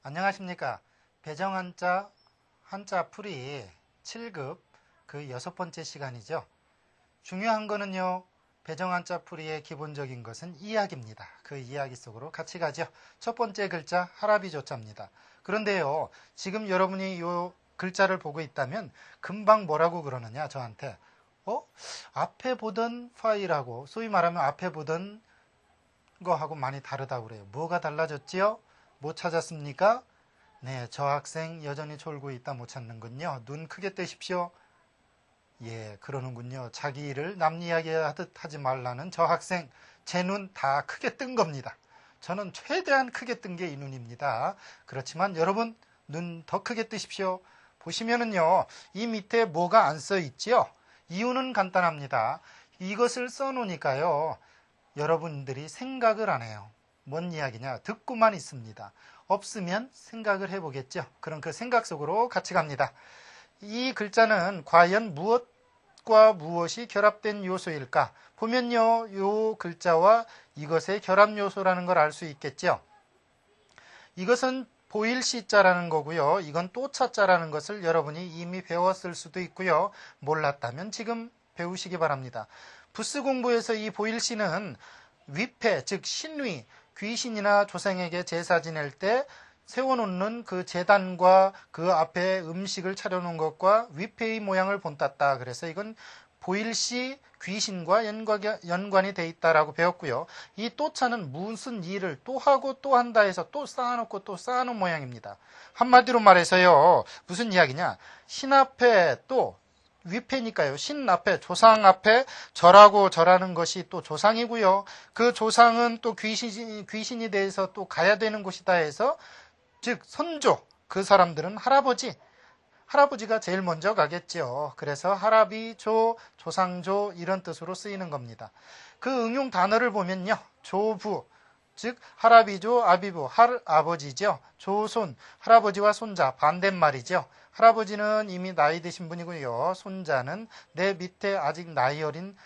안녕하십니까. 배정한자 한자풀이 7급 그 6번째 시간이죠. 중요한 거는요, 배정한자풀이의 기본적인 것은 이야기입니다. 그 이야기 속으로 같이 가죠. 첫 번째 글자 하라비조자입니다. 그런데요, 지금 여러분이 이 글자를 보고 있다면 금방 뭐라고 그러느냐, 저한테. 앞에 보던 파일하고, 소위 말하면 앞에 보던 거하고 많이 다르다고 그래요. 뭐가 달라졌지요? 못 찾았습니까? 네, 저 학생 여전히 졸고 있다 못 찾는군요. 눈 크게 뜨십시오. 예, 그러는군요. 자기 일을 남 이야기하듯 하지 말라는 저 학생, 제 눈 다 크게 뜬 겁니다. 저는 최대한 크게 뜬 게 이 눈입니다. 그렇지만 여러분, 눈 더 크게 뜨십시오. 보시면은요, 이 밑에 뭐가 안 써 있지요? 이유는 간단합니다. 이것을 써 놓으니까요, 여러분들이 생각을 안 해요. 뭔 이야기냐? 듣고만 있습니다. 없으면 생각을 해보겠죠. 그럼 그 생각 속으로 같이 갑니다. 이 글자는 과연 무엇과 무엇이 결합된 요소일까? 보면요, 이 글자와 이것의 결합 요소라는 걸 알 수 있겠죠. 이것은 보일 시자라는 거고요. 이건 또차자라는 것을 여러분이 이미 배웠을 수도 있고요. 몰랐다면 지금 배우시기 바랍니다. 부스 공부에서 이 보일 시는 위패, 즉 신위, 귀신이나 조상에게 제사 지낼 때 세워놓는 그 제단과 그 앞에 음식을 차려놓은 것과 위패의 모양을 본땄다. 그래서 이건 보일시 귀신과 연관이 돼 있다라고 배웠고요. 이 또차는 무슨 일을 또 하고 또 한다 해서 또 쌓아놓고 또 쌓아놓은 모양입니다. 한마디로 말해서요, 무슨 이야기냐? 신 앞에 또 위패니까요. 신 앞에, 조상 앞에 절하고 절하는 것이 또 조상이고요. 그 조상은 또 귀신이 돼서 또 가야 되는 곳이다 해서, 즉 선조, 그 사람들은 할아버지가 제일 먼저 가겠죠. 그래서 할아비조, 조상조 이런 뜻으로 쓰이는 겁니다. 그 응용 단어를 보면요, 조부, 즉 할아비조, 아비부, 할아버지죠. 조손, 할아버지와 손자, 반대말이죠. 할아버지는 이미 나이 드신 분이고요. 손자는 내 밑에 아직 나이 어린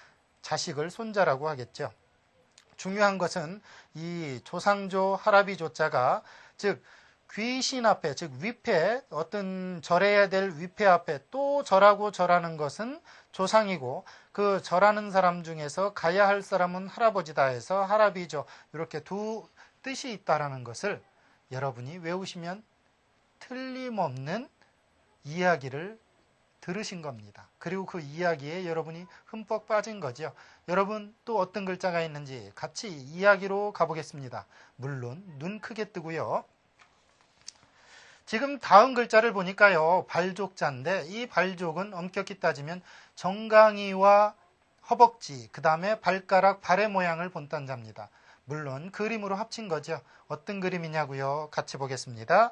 자식을 손자라고 하겠죠. 중요한 것은 이 조상조, 할아비조자가 즉 귀신 앞에, 즉 위패, 어떤 절해야 될 위패 앞에 또 절하고 절하는 것은 조상이고, 그 절하는 사람 중에서 가야 할 사람은 할아버지다 해서 할아비조, 이렇게 두 뜻이 있다라는 것을 여러분이 외우시면 틀림없는 이야기를 들으신 겁니다. 그리고 그 이야기에 여러분이 흠뻑 빠진 거죠. 여러분 또 어떤 글자가 있는지 같이 이야기로 가보겠습니다. 물론 눈 크게 뜨고요. 지금 다음 글자를 보니까요, 발족자인데 이 발족은 엄격히 따지면 정강이와 허벅지, 그 다음에 발가락, 발의 모양을 본딴 자입니다. 물론 그림으로 합친 거죠. 어떤 그림이냐고요? 같이 보겠습니다.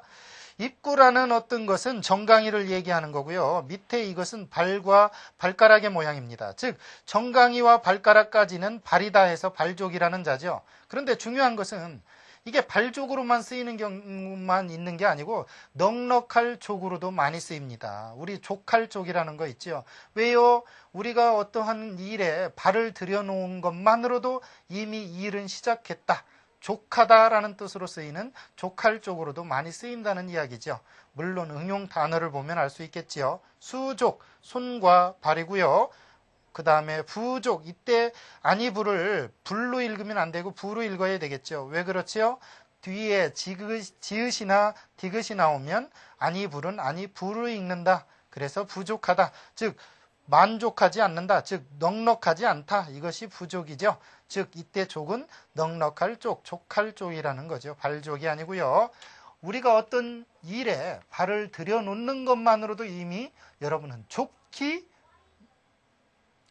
입구라는 어떤 것은 정강이를 얘기하는 거고요. 밑에 이것은 발과 발가락의 모양입니다. 즉 정강이와 발가락까지는 발이다 해서 발족이라는 자죠. 그런데 중요한 것은 이게 발족으로만 쓰이는 경우만 있는 게 아니고 넉넉할 족으로도 많이 쓰입니다. 우리 족할 족이라는 거 있죠. 왜요? 우리가 어떠한 일에 발을 들여놓은 것만으로도 이미 일은 시작했다. 족하다라는 뜻으로 쓰이는 족할 쪽으로도 많이 쓰인다는 이야기죠. 물론 응용 단어를 보면 알 수 있겠지요. 수족, 손과 발이고요. 그 다음에 부족, 이때 아니부를 불로 읽으면 안 되고 부로 읽어야 되겠죠. 왜 그렇지요? 뒤에 지읒이나 디귿이 나오면 아니불은 아니부로 읽는다. 그래서 부족하다. 즉 만족하지 않는다. 즉 넉넉하지 않다. 이것이 부족이죠. 즉 이때 족은 넉넉할 족, 족할 족이라는 거죠. 발족이 아니고요. 우리가 어떤 일에 발을 들여놓는 것만으로도 이미 여러분은 좋기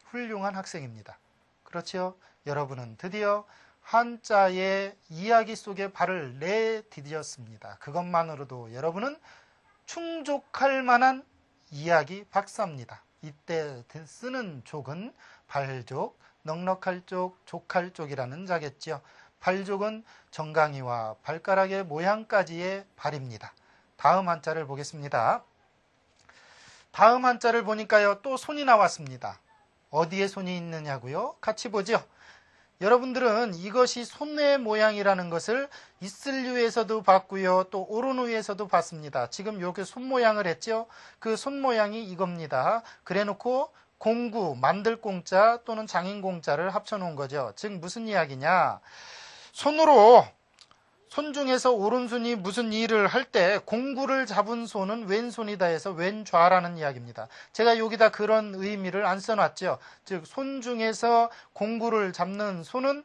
훌륭한 학생입니다. 그렇죠? 여러분은 드디어 한자의 이야기 속에 발을 내디뎠습니다. 그것만으로도 여러분은 충족할 만한 이야기 박사입니다. 이때 쓰는 족은 발족, 넉넉할 족, 족할 족이라는 자겠죠. 발족은 정강이와 발가락의 모양까지의 발입니다. 다음 한자를 보겠습니다. 다음 한자를 보니까요, 또 손이 나왔습니다. 어디에 손이 있느냐고요? 같이 보죠. 여러분들은 이것이 손의 모양이라는 것을 있을류에서도 봤고요. 또 오른우에서도 봤습니다. 지금 여기 손 모양을 했죠. 그 손 모양이 이겁니다. 그래놓고 공구, 만들 공자 또는 장인 공자를 합쳐놓은 거죠. 즉 무슨 이야기냐. 손 중에서 오른손이 무슨 일을 할 때 공구를 잡은 손은 왼손이다 해서 왼좌라는 이야기입니다. 제가 여기다 그런 의미를 안 써놨죠. 즉 손 중에서 공구를 잡는 손은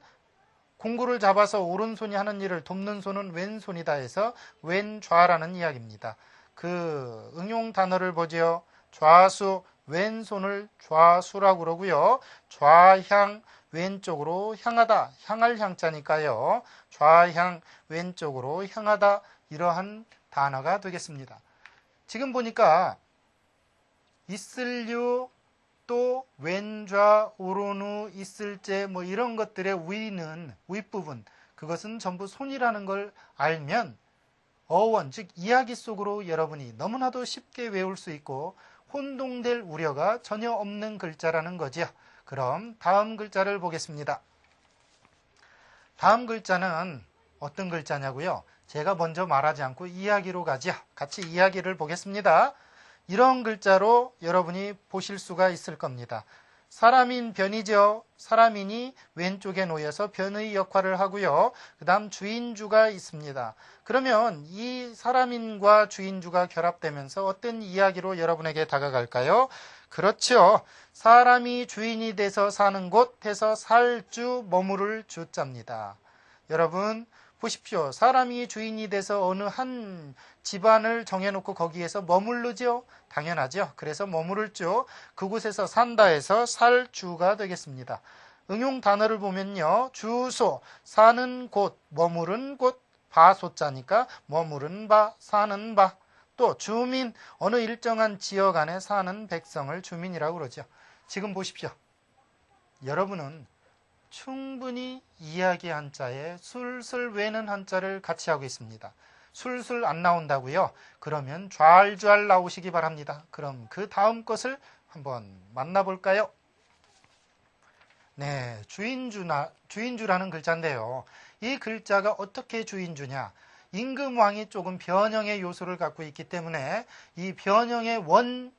공구를 잡아서 오른손이 하는 일을 돕는 손은 왼손이다 해서 왼좌라는 이야기입니다. 그 응용 단어를 보죠. 좌수, 왼손을 좌수라고 그러고요. 좌향, 왼쪽으로 향하다, 향할 향자니까요. 좌향, 왼쪽으로 향하다, 이러한 단어가 되겠습니다. 지금 보니까 있을류, 또 왼좌, 오른우, 있을제 뭐 이런 것들의 위는, 윗부분, 그것은 전부 손이라는 걸 알면 어원, 즉 이야기 속으로 여러분이 너무나도 쉽게 외울 수 있고 혼동될 우려가 전혀 없는 글자라는 거죠. 그럼 다음 글자를 보겠습니다. 다음 글자는 어떤 글자냐고요? 제가 먼저 말하지 않고 이야기로 가죠. 같이 이야기를 보겠습니다. 이런 글자로 여러분이 보실 수가 있을 겁니다. 사람인 변이죠. 사람인이 왼쪽에 놓여서 변의 역할을 하고요. 그 다음 주인주가 있습니다. 그러면 이 사람인과 주인주가 결합되면서 어떤 이야기로 여러분에게 다가갈까요? 그렇죠. 사람이 주인이 돼서 사는 곳 해서 살주, 머무를 주자입니다. 여러분 보십시오. 사람이 주인이 돼서 어느 한 집안을 정해놓고 거기에서 머무르죠? 당연하죠. 그래서 머무를 주, 그곳에서 산다 해서 살주가 되겠습니다. 응용 단어를 보면요. 주소, 사는 곳, 머무른 곳, 바소자니까 머무른 바, 사는 바. 또 주민, 어느 일정한 지역 안에 사는 백성을 주민이라고 그러죠. 지금 보십시오. 여러분은 충분히 이야기 한자에 술술 외는 한자를 같이 하고 있습니다. 술술 안 나온다고요? 그러면 좔좔 나오시기 바랍니다. 그럼 그 다음 것을 한번 만나볼까요? 네, 주인주라는 글자인데요. 이 글자가 어떻게 주인주냐? 임금왕이 조금 변형의 요소를 갖고 있기 때문에 이 변형의 원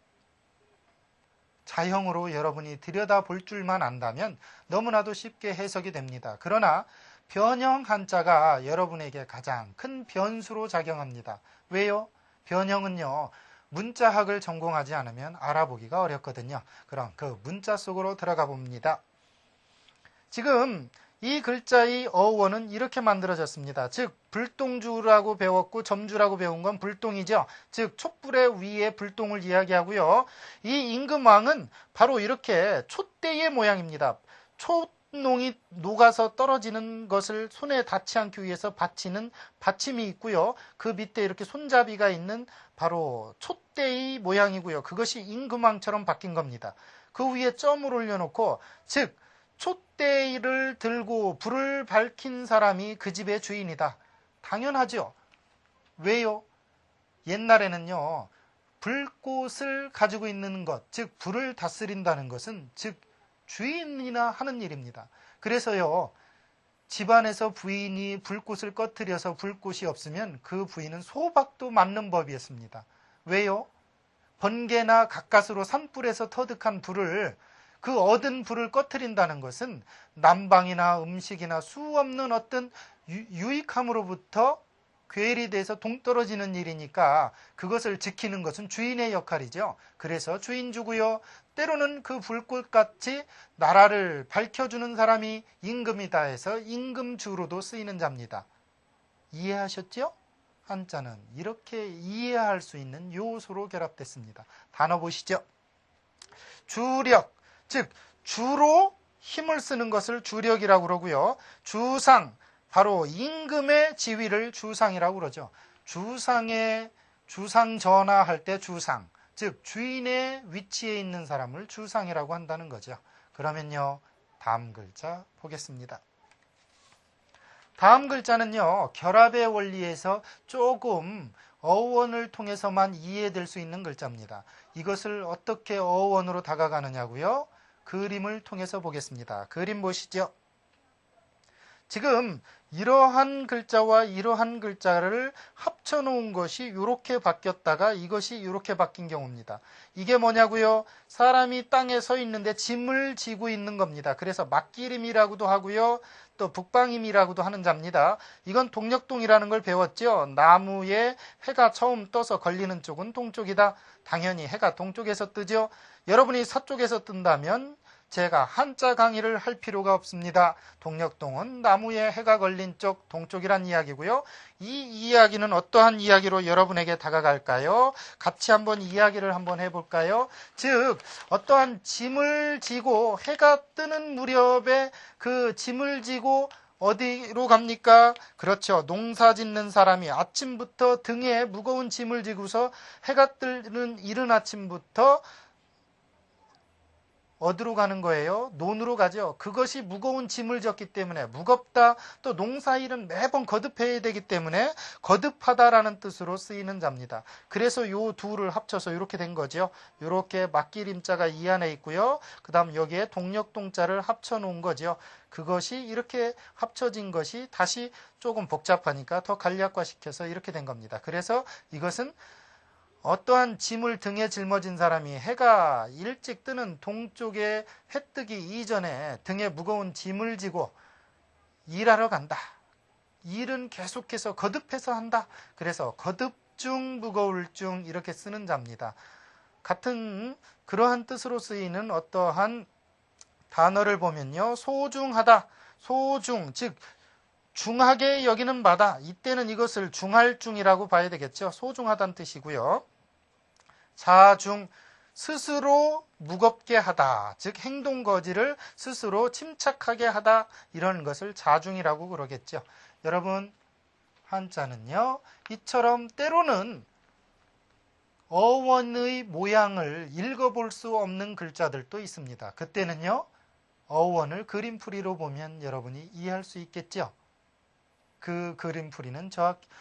자형으로 여러분이 들여다볼 줄만 안다면 너무나도 쉽게 해석이 됩니다. 그러나 변형 한자가 여러분에게 가장 큰 변수로 작용합니다. 왜요? 변형은요, 문자학을 전공하지 않으면 알아보기가 어렵거든요. 그럼 그 문자 속으로 들어가 봅니다. 지금 이 글자의 어원은 이렇게 만들어졌습니다. 즉 불똥주라고 배웠고 점주라고 배운 건 불똥이죠. 즉 촛불의 위에 불똥을 이야기하고요. 이 임금왕은 바로 이렇게 촛대의 모양입니다. 촛농이 녹아서 떨어지는 것을 손에 닿지 않기 위해서 받치는 받침이 있고요. 그 밑에 이렇게 손잡이가 있는 바로 촛대의 모양이고요. 그것이 임금왕처럼 바뀐 겁니다. 그 위에 점을 올려놓고 즉 촛대를 들고 불을 밝힌 사람이 그 집의 주인이다. 당연하죠. 왜요? 옛날에는요. 불꽃을 가지고 있는 것, 즉 불을 다스린다는 것은 즉 주인이나 하는 일입니다. 그래서요. 집안에서 부인이 불꽃을 꺼뜨려서 불꽃이 없으면 그 부인은 소박도 맞는 법이었습니다. 왜요? 번개나 가까스로 산불에서 터득한 불을 그 얻은 불을 꺼트린다는 것은 난방이나 음식이나 수없는 어떤 유익함으로부터 괴리돼서 동떨어지는 일이니까 그것을 지키는 것은 주인의 역할이죠. 그래서 주인주고요. 때로는 그 불꽃같이 나라를 밝혀주는 사람이 임금이다 해서 임금주로도 쓰이는 자입니다. 이해하셨죠? 한자는 이렇게 이해할 수 있는 요소로 결합됐습니다. 단어 보시죠. 주력, 즉 주로 힘을 쓰는 것을 주력이라고 그러고요. 주상, 바로 임금의 지위를 주상이라고 그러죠. 주상 전하할 때 주상, 즉 주인의 위치에 있는 사람을 주상이라고 한다는 거죠. 그러면요, 다음 글자 보겠습니다. 다음 글자는요, 결합의 원리에서 조금 어원을 통해서만 이해될 수 있는 글자입니다. 이것을 어떻게 어원으로 다가가느냐고요? 그림을 통해서 보겠습니다. 그림 보시죠. 지금 이러한 글자와 이러한 글자를 합쳐 놓은 것이 이렇게 바뀌었다가 이것이 이렇게 바뀐 경우입니다. 이게 뭐냐고요? 사람이 땅에 서 있는데 짐을 지고 있는 겁니다. 그래서 막기림이라고도 하고요. 또 북방임이라고도 하는 자입니다. 이건 동력동이라는 걸 배웠죠. 나무에 해가 처음 떠서 걸리는 쪽은 동쪽이다. 당연히 해가 동쪽에서 뜨죠. 여러분이 서쪽에서 뜬다면 제가 한자 강의를 할 필요가 없습니다. 동력동은 나무에 해가 걸린 쪽 동쪽이란 이야기고요. 이 이야기는 어떠한 이야기로 여러분에게 다가갈까요? 같이 한번 이야기를 한번 해볼까요? 즉 어떠한 짐을 지고 해가 뜨는 무렵에 그 짐을 지고 어디로 갑니까? 그렇죠. 농사 짓는 사람이 아침부터 등에 무거운 짐을 지고서 해가 뜨는 이른 아침부터 어디로 가는 거예요? 논으로 가죠. 그것이 무거운 짐을 졌기 때문에 무겁다. 또 농사일은 매번 거듭해야 되기 때문에 거듭하다라는 뜻으로 쓰이는 자입니다. 그래서 요 둘을 합쳐서 이렇게 된 거죠. 이렇게 막기림자가 이 안에 있고요. 그 다음 여기에 동력동자를 합쳐 놓은 거죠. 그것이 이렇게 합쳐진 것이 다시 조금 복잡하니까 더 간략화시켜서 이렇게 된 겁니다. 그래서 이것은 어떠한 짐을 등에 짊어진 사람이 해가 일찍 뜨는 동쪽에 해 뜨기 이전에 등에 무거운 짐을 지고 일하러 간다. 일은 계속해서 거듭해서 한다. 그래서 거듭중 무거울 중 이렇게 쓰는 자입니다. 같은 그러한 뜻으로 쓰이는 어떠한 단어를 보면요. 소중하다. 소중, 즉 중하게 여기는 바다. 이때는 이것을 중할중이라고 봐야 되겠죠. 소중하다는 뜻이고요. 자중, 스스로 무겁게 하다. 즉 행동거지를 스스로 침착하게 하다. 이런 것을 자중이라고 그러겠죠. 여러분 한자는요. 이처럼 때로는 어원의 모양을 읽어볼 수 없는 글자들도 있습니다. 그때는요. 어원을 그림풀이로 보면 여러분이 이해할 수 있겠죠. 그 그림풀이는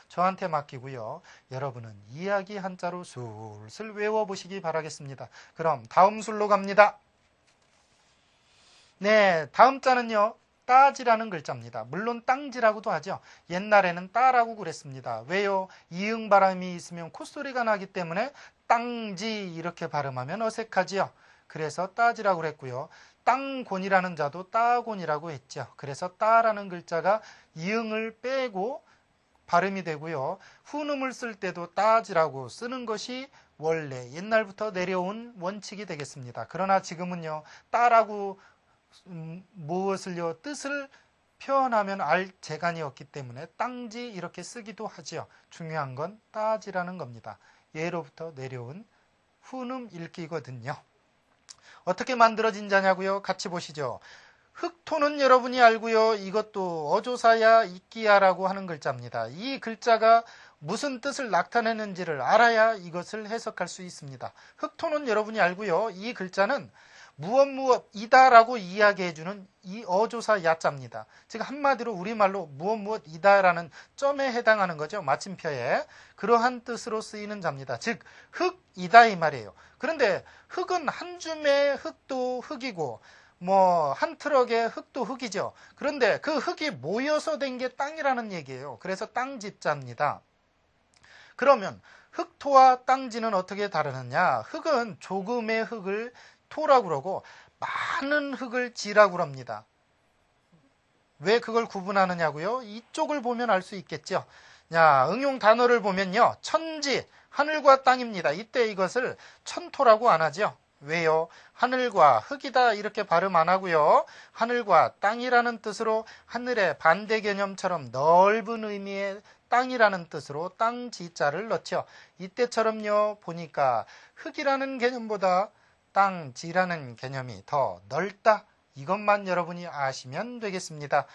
저한테 맡기고요. 여러분은 이야기 한자로 술술 외워보시기 바라겠습니다. 그럼 다음 술로 갑니다. 네, 다음 자는요. 따지라는 글자입니다. 물론 땅지라고도 하죠. 옛날에는 따라고 그랬습니다. 왜요? 이응 발음이 있으면 콧소리가 나기 때문에 땅지 이렇게 발음하면 어색하지요. 그래서 따지라고 그랬고요. 땅곤이라는 자도 따곤이라고 했죠. 그래서 따라는 글자가 이응을 빼고 발음이 되고요. 훈음을 쓸 때도 따지라고 쓰는 것이 원래 옛날부터 내려온 원칙이 되겠습니다. 그러나 지금은요. 따라고 무엇을요? 뜻을 표현하면 알 재간이 없기 때문에 땅지 이렇게 쓰기도 하지요. 중요한 건 따지라는 겁니다. 예로부터 내려온 훈음 읽기거든요. 어떻게 만들어진 자냐고요? 같이 보시죠. 흑토는 여러분이 알고요. 이것도 어조사야 이끼야라고 하는 글자입니다. 이 글자가 무슨 뜻을 나타내는지를 알아야 이것을 해석할 수 있습니다. 흑토는 여러분이 알고요. 이 글자는 무엇이다라고 이야기해주는 이 어조사 야자입니다. 즉 한마디로 우리말로 무엇이다라는 점에 해당하는 거죠. 마침표에. 그러한 뜻으로 쓰이는 자입니다. 즉 흑이다 이 말이에요. 그런데 흑은 한 줌의 흙도 흙이고 한 트럭의 흙도 흙이죠. 그런데 그 흙이 모여서 된 게 땅이라는 얘기예요. 그래서 땅지자입니다. 그러면 흑토와 땅지는 어떻게 다르느냐? 흙은 조금의 흙을 토라고 그러고 많은 흙을 지라고 합니다. 왜 그걸 구분하느냐고요? 이쪽을 보면 알 수 있겠죠. 자, 응용 단어를 보면요. 천지, 하늘과 땅입니다. 이때 이것을 천토라고 안 하죠. 왜요? 하늘과 흙이다 이렇게 발음 안 하고요. 하늘과 땅이라는 뜻으로 하늘의 반대 개념처럼 넓은 의미의 땅이라는 뜻으로 땅지자를 넣죠. 이때처럼요. 보니까 흙이라는 개념보다 땅지라는 개념이 더 넓다. 이것만 여러분이 아시면 되겠습니다.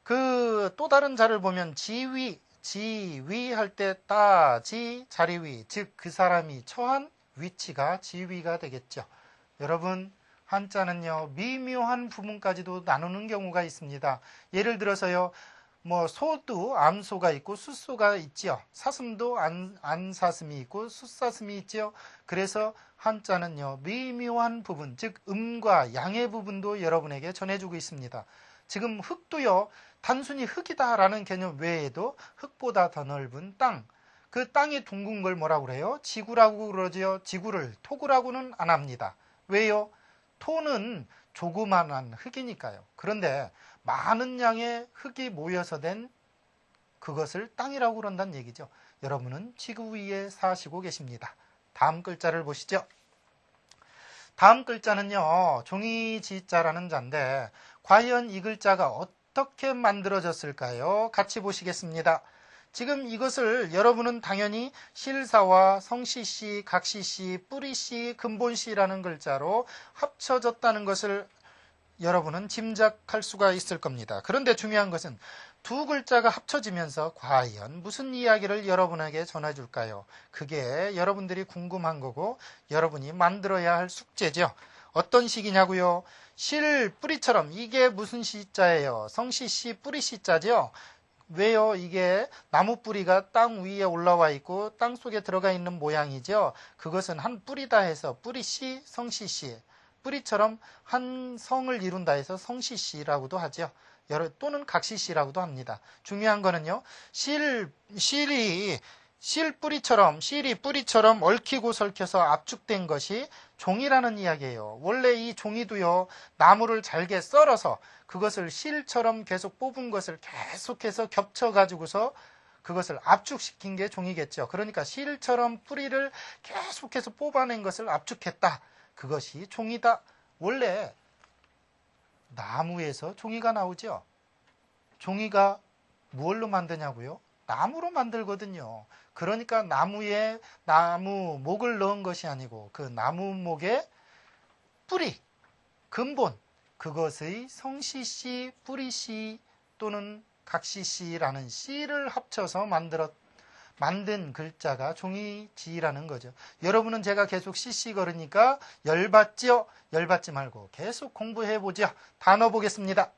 그 또 다른 자를 보면 지위 할 때 따지 자리위, 즉 그 사람이 처한 위치가 지위가 되겠죠. 여러분 한자는요 미묘한 부분까지도 나누는 경우가 있습니다. 예를 들어서요 소도 암소가 있고 숫소가 있지요. 사슴도 안사슴이 있고 숫사슴이 있지요. 그래서 한자는요 미묘한 부분, 즉 음과 양의 부분도 여러분에게 전해주고 있습니다. 지금 흙도요, 단순히 흙이다라는 개념 외에도 흙보다 더 넓은 땅, 그 땅이 둥근 걸 뭐라고 그래요? 지구라고 그러죠. 지구를 토구라고는 안 합니다. 왜요? 토는 조그만한 흙이니까요. 그런데 많은 양의 흙이 모여서 된 그것을 땅이라고 그런다는 얘기죠. 여러분은 지구 위에 사시고 계십니다. 다음 글자를 보시죠. 다음 글자는요, 종이지자라는 자인데 과연 이 글자가 어떻게 만들어졌을까요? 같이 보시겠습니다. 지금 이것을 여러분은 당연히 실사와 성씨씨, 각씨씨, 뿌리씨, 근본씨라는 글자로 합쳐졌다는 것을 여러분은 짐작할 수가 있을 겁니다. 그런데 중요한 것은 두 글자가 합쳐지면서 과연 무슨 이야기를 여러분에게 전해줄까요? 그게 여러분들이 궁금한 거고 여러분이 만들어야 할 숙제죠. 어떤 식이냐고요? 실, 뿌리처럼 이게 무슨 시자예요? 성씨씨, 뿌리씨자죠? 왜요? 이게 나무 뿌리가 땅 위에 올라와 있고 땅 속에 들어가 있는 모양이죠. 그것은 한 뿌리다 해서 뿌리씨, 성씨씨, 뿌리처럼 한 성을 이룬다 해서 성씨씨라고도 하죠. 또는 각씨씨라고도 합니다. 중요한 거는요, 실이 실이 뿌리처럼 얽히고 설켜서 압축된 것이 종이라는 이야기예요. 원래 이 종이도요, 나무를 잘게 썰어서 그것을 실처럼 계속 뽑은 것을 계속해서 겹쳐가지고서 그것을 압축시킨 게 종이겠죠. 그러니까 실처럼 뿌리를 계속해서 뽑아낸 것을 압축했다. 그것이 종이다. 원래 나무에서 종이가 나오죠. 종이가 무엇로 만드냐고요? 나무로 만들거든요. 그러니까 나무에 나무 목을 넣은 것이 아니고 그 나무 목에 뿌리, 근본, 그것의 성씨씨, 뿌리씨 또는 각씨씨라는 씨를 합쳐서 만든 글자가 종이지라는 거죠. 여러분은 제가 계속 씨씨 걸으니까 열받죠? 열받지 말고 계속 공부해보죠. 단어 보겠습니다.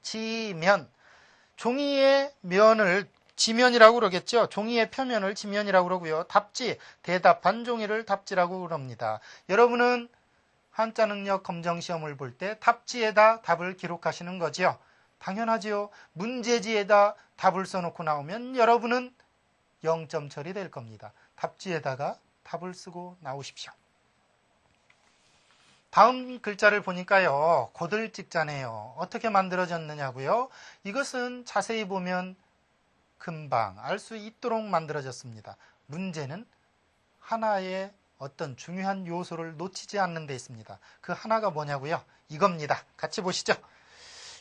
지면, 종이의 면을 지면이라고 그러겠죠. 종이의 표면을 지면이라고 그러고요. 답지, 대답한 종이를 답지라고 그럽니다. 여러분은 한자 능력 검정 시험을 볼 때 답지에다 답을 기록하시는 거죠. 당연하지요. 문제지에다 답을 써놓고 나오면 여러분은 0점 처리될 겁니다. 답지에다가 답을 쓰고 나오십시오. 다음 글자를 보니까요, 고들직자네요. 어떻게 만들어졌느냐고요? 이것은 자세히 보면 금방 알 수 있도록 만들어졌습니다. 문제는 하나의 어떤 중요한 요소를 놓치지 않는 데 있습니다. 그 하나가 뭐냐고요? 이겁니다. 같이 보시죠.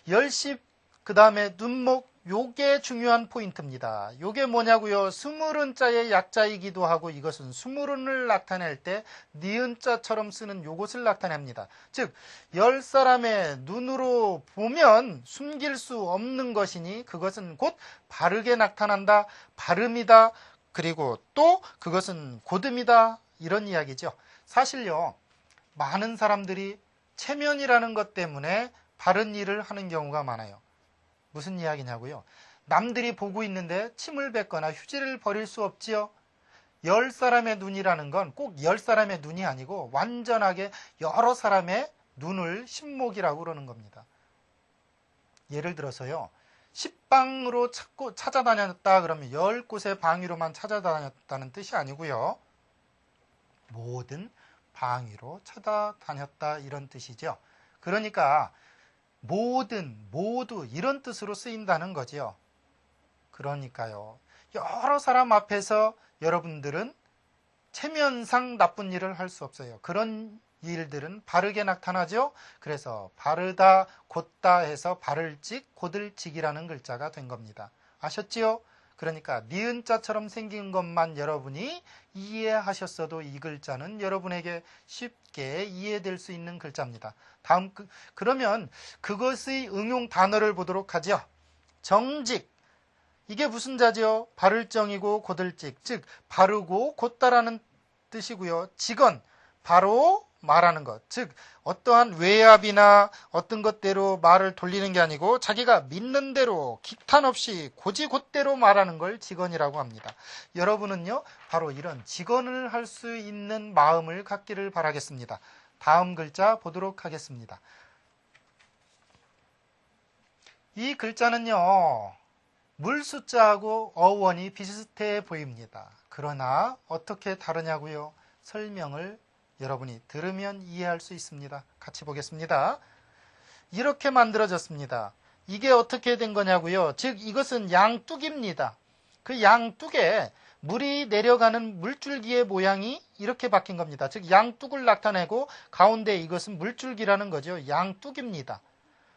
열십, 그 다음에 눈목, 요게 중요한 포인트입니다. 요게 뭐냐고요? 스물은자의 약자이기도 하고 이것은 스물은을 나타낼 때 니은자처럼 쓰는 요것을 나타냅니다. 즉, 10사람의 눈으로 보면 숨길 수 없는 것이니 그것은 곧 바르게 나타난다, 발음이다, 그리고 또 그것은 고듬이다, 이런 이야기죠. 사실요, 많은 사람들이 체면이라는 것 때문에 바른 일을 하는 경우가 많아요. 무슨 이야기냐고요? 남들이 보고 있는데 침을 뱉거나 휴지를 버릴 수 없지요. 10사람의 눈이라는 건 꼭 10사람의 눈이 아니고 완전하게 여러 사람의 눈을 신목이라고 그러는 겁니다. 예를 들어서요, 10방으로 찾아다녔다 그러면 10곳의 방위로만 찾아다녔다는 뜻이 아니고요, 모든 방위로 찾아다녔다 이런 뜻이죠. 그러니까 모든, 모두 이런 뜻으로 쓰인다는 거죠. 그러니까요, 여러 사람 앞에서 여러분들은 체면상 나쁜 일을 할 수 없어요. 그런 일들은 바르게 나타나죠. 그래서 바르다, 곧다 해서 바를직, 고들직이라는 글자가 된 겁니다. 아셨지요? 그러니까 니은자처럼 생긴 것만 여러분이 이해하셨어도 이 글자는 여러분에게 쉽게 이해될 수 있는 글자입니다. 다음, 그러면 그것의 응용 단어를 보도록 하죠. 정직, 이게 무슨 자죠? 바를정이고 고들직, 즉 바르고 곧다라는 뜻이고요. 직언, 바로 말하는 것, 즉 어떠한 외압이나 어떤 것대로 말을 돌리는 게 아니고 자기가 믿는 대로 기탄 없이 고지곧대로 말하는 걸 직언이라고 합니다. 여러분은요, 바로 이런 직언을 할 수 있는 마음을 갖기를 바라겠습니다. 다음 글자 보도록 하겠습니다. 이 글자는요, 물 숫자하고 어원이 비슷해 보입니다. 그러나 어떻게 다르냐고요? 설명을 여러분이 들으면 이해할 수 있습니다. 같이 보겠습니다. 이렇게 만들어졌습니다. 이게 어떻게 된 거냐고요? 즉 이것은 양뚝입니다. 그 양뚝에 물이 내려가는 물줄기의 모양이 이렇게 바뀐 겁니다. 즉 양뚝을 나타내고 가운데 이것은 물줄기라는 거죠. 양뚝입니다.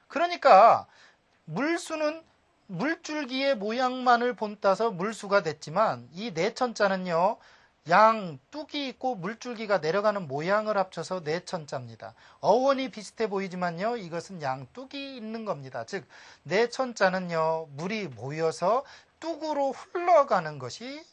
그러니까 물수는 물줄기의 모양만을 본따서 물수가 됐지만 이 내천자는요, 양뚝이 있고 물줄기가 내려가는 모양을 합쳐서 내천자입니다. 어원이 비슷해 보이지만요, 이것은 양뚝이 있는 겁니다. 즉 내천자는요, 물이 모여서 뚝으로 흘러가는 것이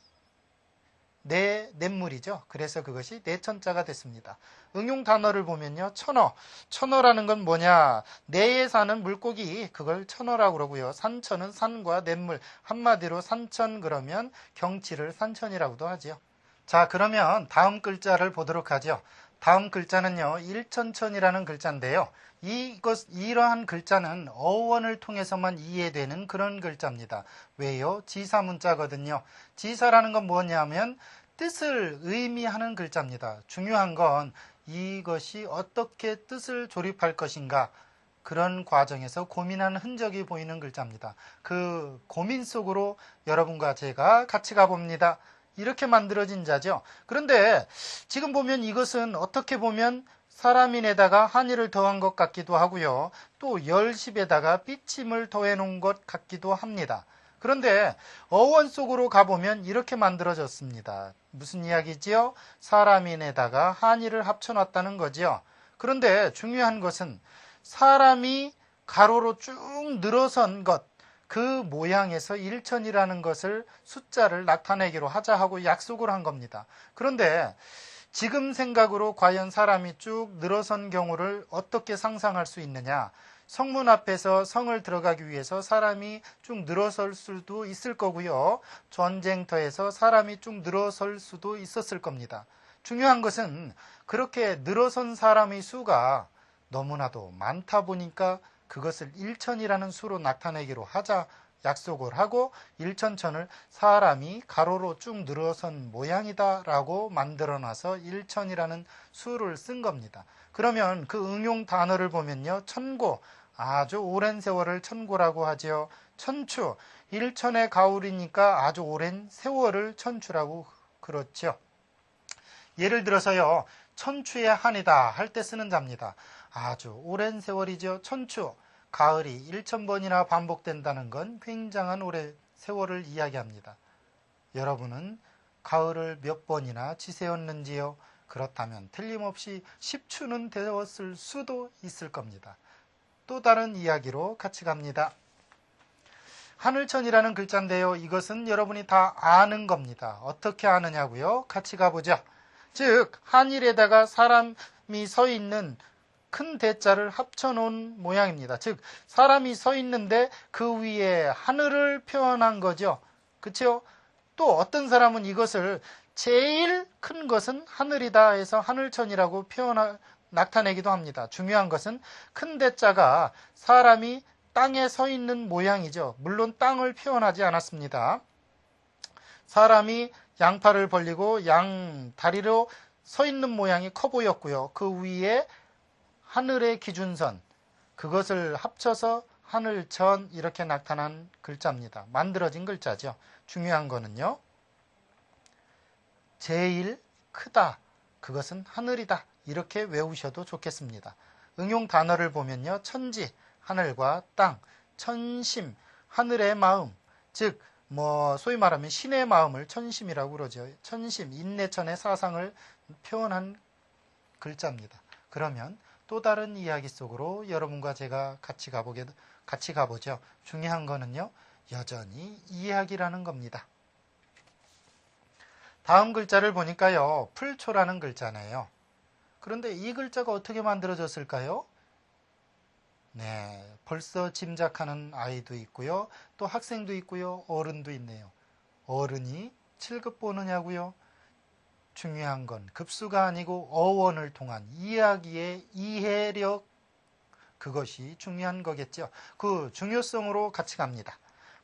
냇물이죠. 그래서 그것이 내천자가 됐습니다. 응용 단어를 보면요, 천어. 천어라는 건 뭐냐? 내에 사는 물고기, 그걸 천어라고 그러고요. 산천은 산과 냇물, 한마디로 산천 그러면 경치를 산천이라고도 하지요. 자, 그러면 다음 글자를 보도록 하죠. 다음 글자는요, 일천천이라는 글자인데요. 이러한 글자는 어원을 통해서만 이해되는 그런 글자입니다. 왜요? 지사문자거든요. 지사라는 건 뭐냐면 뜻을 의미하는 글자입니다. 중요한 건 이것이 어떻게 뜻을 조립할 것인가, 그런 과정에서 고민하는 흔적이 보이는 글자입니다. 그 고민 속으로 여러분과 제가 같이 가봅니다. 이렇게 만들어진 자죠. 그런데 지금 보면 이것은 어떻게 보면 사람인에다가 한의를 더한 것 같기도 하고요. 또 열십에다가 삐침을 더해 놓은 것 같기도 합니다. 그런데 어원 속으로 가보면 이렇게 만들어졌습니다. 무슨 이야기지요? 사람인에다가 한의를 합쳐놨다는 거지요. 그런데 중요한 것은 사람이 가로로 쭉 늘어선 것, 그 모양에서 일천이라는 것을 숫자를 나타내기로 하자 하고 약속을 한 겁니다. 그런데 지금 생각으로 과연 사람이 쭉 늘어선 경우를 어떻게 상상할 수 있느냐? 성문 앞에서 성을 들어가기 위해서 사람이 쭉 늘어설 수도 있을 거고요. 전쟁터에서 사람이 쭉 늘어설 수도 있었을 겁니다. 중요한 것은 그렇게 늘어선 사람의 수가 너무나도 많다 보니까 그것을 일천이라는 수로 나타내기로 하자 약속을 하고 일천천을 사람이 가로로 쭉 늘어선 모양이다 라고 만들어놔서 일천이라는 수를 쓴 겁니다. 그러면 그 응용 단어를 보면요, 천고, 아주 오랜 세월을 천고라고 하죠. 천추, 일천의 가을이니까 아주 오랜 세월을 천추라고 그렇죠. 예를 들어서요, 천추의 한이다 할 때 쓰는 자입니다. 아주 오랜 세월이죠. 천추, 가을이 1000번이나 반복된다는 건 굉장한 오랜 세월을 이야기합니다. 여러분은 가을을 몇 번이나 지새웠는지요? 그렇다면 틀림없이 10추는 되었을 수도 있을 겁니다. 또 다른 이야기로 같이 갑니다. 하늘천이라는 글자인데요. 이것은 여러분이 다 아는 겁니다. 어떻게 아느냐고요? 같이 가보죠. 즉 하늘에다가 사람이 서 있는 큰 대자를 합쳐놓은 모양입니다. 즉 사람이 서 있는데 그 위에 하늘을 표현한 거죠. 그렇죠? 또 어떤 사람은 이것을 제일 큰 것은 하늘이다 해서 하늘천이라고 나타내기도 합니다. 중요한 것은 큰 대자가 사람이 땅에 서 있는 모양이죠. 물론 땅을 표현하지 않았습니다. 사람이 양팔을 벌리고 양 다리로 서 있는 모양이 커 보였고요. 그 위에 하늘의 기준선, 그것을 합쳐서 하늘천 이렇게 나타난 글자입니다. 만들어진 글자죠. 중요한 거는요, 제일 크다, 그것은 하늘이다, 이렇게 외우셔도 좋겠습니다. 응용 단어를 보면요, 천지, 하늘과 땅, 천심, 하늘의 마음, 즉 소위 말하면 신의 마음을 천심이라고 그러죠. 천심, 인내천의 사상을 표현한 글자입니다. 그러면 또 다른 이야기 속으로 여러분과 제가 같이 가보죠. 중요한 거는요, 여전히 이야기라는 겁니다. 다음 글자를 보니까요, 풀초라는 글자네요. 그런데 이 글자가 어떻게 만들어졌을까요? 네, 벌써 짐작하는 아이도 있고요. 또 학생도 있고요. 어른도 있네요. 어른이 7급 보느냐고요? 중요한 건 급수가 아니고 어원을 통한 이야기의 이해력을 그것이 중요한 거겠죠. 그 중요성으로 같이 갑니다.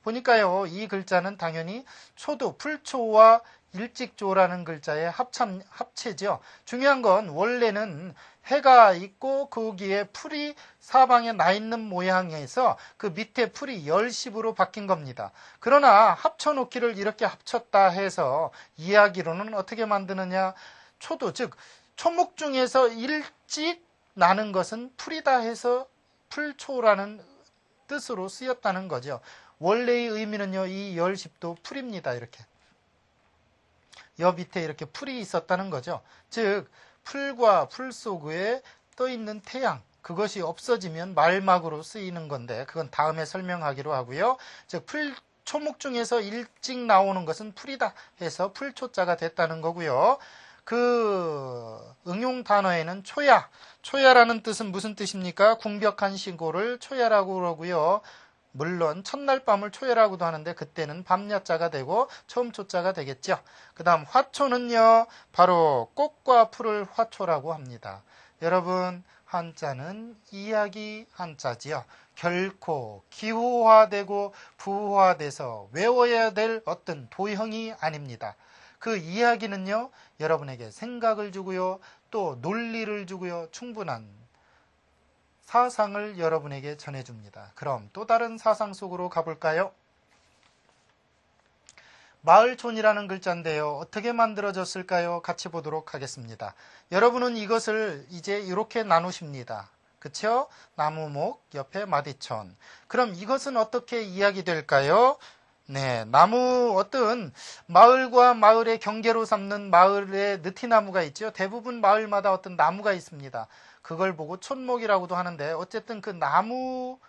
보니까요, 이 글자는 당연히 초도, 풀초와 일찍조라는 글자의 합체죠. 중요한 건 원래는 해가 있고 거기에 풀이 사방에 나 있는 모양에서 그 밑에 풀이 열십으로 바뀐 겁니다. 그러나 합쳐놓기를 이렇게 합쳤다 해서 이야기로는 어떻게 만드느냐. 초도, 즉 초목 중에서 일찍 나는 것은 풀이다 해서 풀초라는 뜻으로 쓰였다는 거죠. 원래의 의미는요, 이 열십도 풀입니다. 이렇게 여 밑에 이렇게 풀이 있었다는 거죠. 즉 풀과 풀 속에 떠 있는 태양, 그것이 없어지면 말막으로 쓰이는 건데 그건 다음에 설명하기로 하고요. 즉 초목 중에서 일찍 나오는 것은 풀이다 해서 풀초자가 됐다는 거고요. 그 응용 단어에는 초야라는 뜻은 무슨 뜻입니까? 궁벽한 시골을 초야라고 그러고요. 물론 첫날 밤을 초야라고도 하는데 그때는 밤야자가 되고 처음 초자가 되겠죠. 그 다음 화초는요, 바로 꽃과 풀을 화초라고 합니다. 여러분, 한자는 이야기 한자지요. 결코 기호화되고 부호화돼서 외워야 될 어떤 도형이 아닙니다. 그 이야기는요, 여러분에게 생각을 주고요, 또 논리를 주고요, 충분한 사상을 여러분에게 전해줍니다. 그럼 또 다른 사상 속으로 가볼까요? 마을촌이라는 글자인데요. 어떻게 만들어졌을까요? 같이 보도록 하겠습니다. 여러분은 이것을 이제 이렇게 나누십니다. 그쵸? 나무목 옆에 마디촌. 그럼 이것은 어떻게 이야기될까요? 네, 어떤 마을과 마을의 경계로 삼는 마을에 느티나무가 있죠. 대부분 마을마다 어떤 나무가 있습니다. 그걸 보고 촌목이라고도 하는데 어쨌든 그 나무가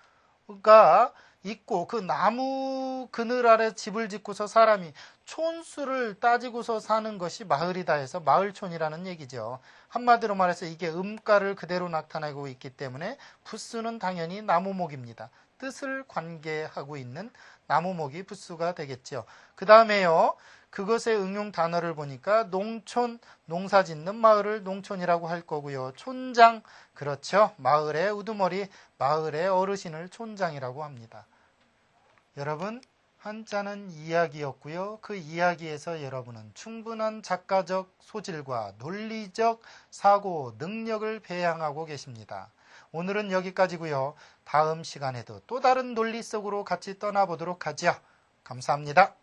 있고 그 나무 그늘 아래 집을 짓고서 사람이 촌수를 따지고서 사는 것이 마을이다 해서 마을촌이라는 얘기죠. 한마디로 말해서 이게 음가를 그대로 나타내고 있기 때문에 부수는 당연히 나무목입니다. 뜻을 관계하고 있는 나무목이 부수가 되겠죠. 그 다음에요, 그것의 응용 단어를 보니까 농촌, 농사 짓는 마을을 농촌이라고 할 거고요. 촌장, 그렇죠. 마을의 우두머리, 마을의 어르신을 촌장이라고 합니다. 여러분, 한자는 이야기였고요. 그 이야기에서 여러분은 충분한 작가적 소질과 논리적 사고 능력을 배양하고 계십니다. 오늘은 여기까지고요. 다음 시간에도 또 다른 논리 속으로 같이 떠나보도록 하죠. 감사합니다.